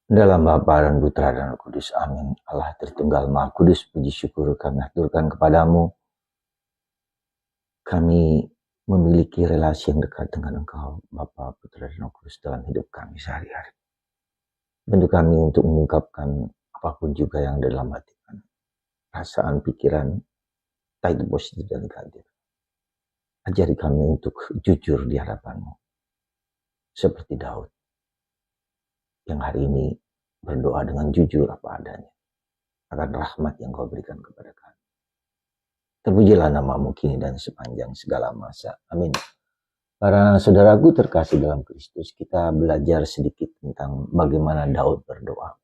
Dalam Bapa dan Putra dan Roh Kudus, amin. Allah Tritunggal Maha Kudus, puji syukur kami aturkan kepadamu. Kami memiliki relasi yang dekat dengan Engkau, Bapa, Putra dan Roh Kudus, dalam hidup kami sehari-hari. Bantu kami untuk mengungkapkan apapun juga yang dalam hati kami. Perasaan, pikiran, entah itu positif dan negatif. Ajari kami untuk jujur di hadapan-Mu. Seperti Daud, yang hari ini berdoa dengan jujur apa adanya akan rahmat yang Kau berikan kepada kami. Terpujilah nama-Mu kini dan sepanjang segala masa. Amin. Para saudaraku terkasih dalam Kristus, kita belajar sedikit tentang bagaimana Daud berdoa.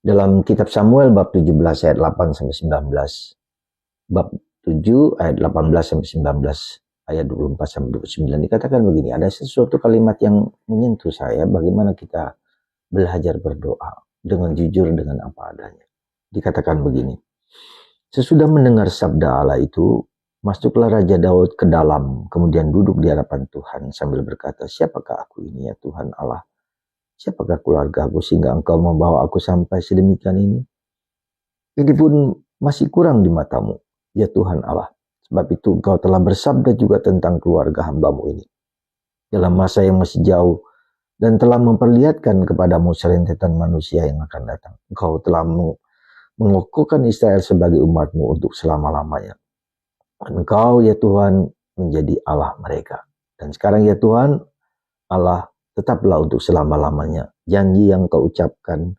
Dalam kitab Samuel bab 17 ayat 8 sampai 19, bab 7 ayat 18 sampai 19, ayat 24 sampai 29 dikatakan begini, ada sesuatu kalimat yang menyentuh saya, bagaimana kita belajar berdoa dengan jujur dengan apa adanya. Dikatakan begini, sesudah mendengar sabda Allah itu, masuklah Raja Daud ke dalam, kemudian duduk di hadapan Tuhan sambil berkata, siapakah aku ini ya Tuhan Allah? Siapakah keluarga aku sehingga Engkau membawa aku sampai sedemikian ini? Ini pun masih kurang di matamu, ya Tuhan Allah. Sebab itu Engkau telah bersabda juga tentang keluarga hamba-Mu ini dalam masa yang masih jauh, dan telah memperlihatkan kepadamu serentetan manusia yang akan datang. Engkau telah mengukuhkan Israel sebagai umat-Mu untuk selama-lamanya. Engkau ya Tuhan menjadi Allah mereka. Dan sekarang ya Tuhan Allah, tetaplah untuk selama-lamanya janji yang Kau ucapkan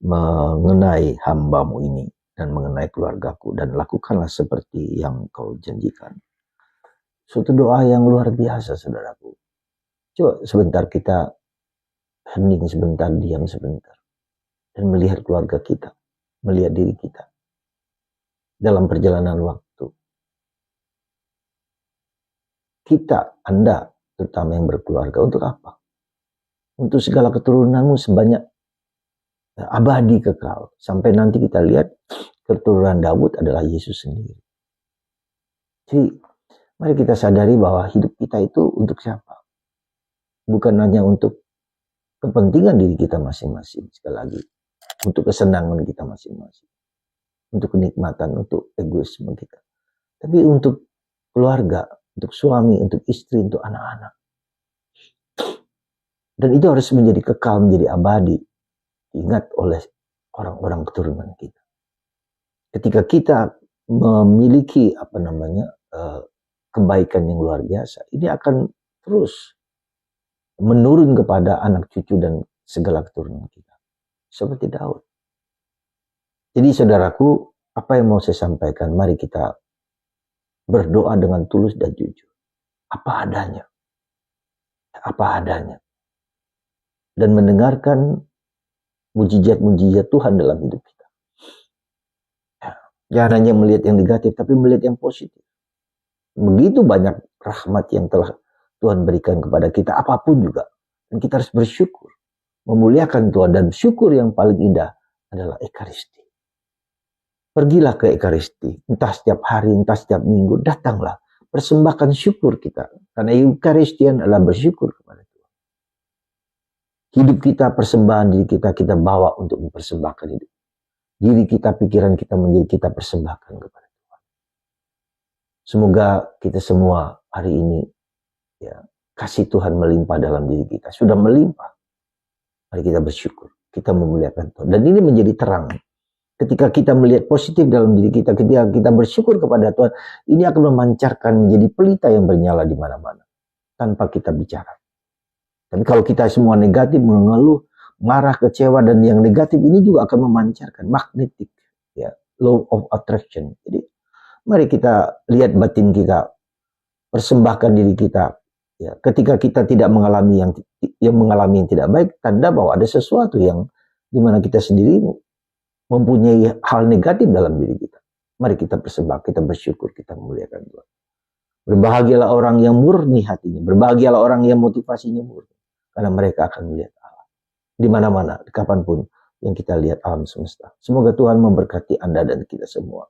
mengenai hamba-Mu ini dan mengenai keluargaku, dan lakukanlah seperti yang Kau janjikan. Suatu doa yang luar biasa, saudaraku. Coba sebentar kita hening sebentar, diam sebentar, dan melihat keluarga kita, melihat diri kita dalam perjalanan waktu. Kita, Anda, terutama yang berkeluarga, untuk apa? Untuk segala keturunanmu sebanyak abadi kekal. Sampai nanti kita lihat keturunan Daud adalah Yesus sendiri. Jadi mari kita sadari bahwa hidup kita itu untuk siapa? Bukan hanya untuk kepentingan diri kita masing-masing, sekali lagi, untuk kesenangan kita masing-masing, untuk kenikmatan, untuk egoisme kita, tapi untuk keluarga, untuk suami, untuk istri, untuk anak-anak. Dan itu harus menjadi kekal, menjadi abadi, diingat oleh orang-orang keturunan kita. Ketika kita memiliki kebaikan yang luar biasa, ini akan terus menurun kepada anak cucu dan segala keturunan kita, seperti Daud. Jadi saudaraku, apa yang mau saya sampaikan, mari kita berdoa dengan tulus dan jujur, apa adanya, dan mendengarkan mujizat-mujizat Tuhan dalam hidup kita. Jangan hanya melihat yang negatif, tapi melihat yang positif. Begitu banyak rahmat yang telah Tuhan berikan kepada kita, apapun juga. Dan kita harus bersyukur, memuliakan Tuhan, dan syukur yang paling indah adalah Ekaristi. Pergilah ke Ekaristi, entah setiap hari, entah setiap minggu, datanglah, persembahkan syukur kita. Karena Ekaristian adalah bersyukur kepada Tuhan. Hidup kita, persembahan diri kita bawa untuk mempersembahkan hidup. Diri kita, pikiran kita menjadi kita persembahkan kepada Tuhan. Semoga kita semua hari ini, ya, kasih Tuhan melimpah dalam diri kita. Sudah melimpah. Mari kita bersyukur. Kita memuliakan Tuhan. Dan ini menjadi terang. Ketika kita melihat positif dalam diri kita, ketika kita bersyukur kepada Tuhan, ini akan memancarkan menjadi pelita yang bernyala di mana-mana. Tanpa kita bicara. Tapi kalau kita semua negatif, mengeluh, marah, kecewa, dan yang negatif ini juga akan memancarkan magnetic, ya, law of attraction. Jadi mari kita lihat batin kita, persembahkan diri kita. Ya, ketika kita tidak mengalami yang tidak baik, tanda bahwa ada sesuatu yang dimana kita sendiri mempunyai hal negatif dalam diri kita. Mari kita persembahkan, kita bersyukur, kita memuliakan Tuhan. Berbahagialah orang yang murni hatinya, berbahagialah orang yang motivasinya murni, karena mereka akan melihat Allah di mana-mana, kapanpun yang kita lihat alam semesta. Semoga Tuhan memberkati Anda dan kita semua.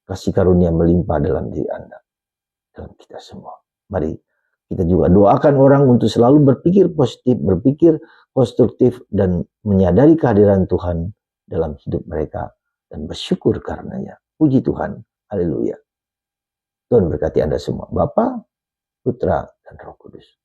Kasih karunia melimpah dalam diri Anda, dalam kita semua. Mari Kita juga doakan orang untuk selalu berpikir positif, berpikir konstruktif, dan menyadari kehadiran Tuhan dalam hidup mereka dan bersyukur karenanya. Puji Tuhan. Haleluya. Tuhan berkati Anda semua. Bapa, Putra, dan Roh Kudus.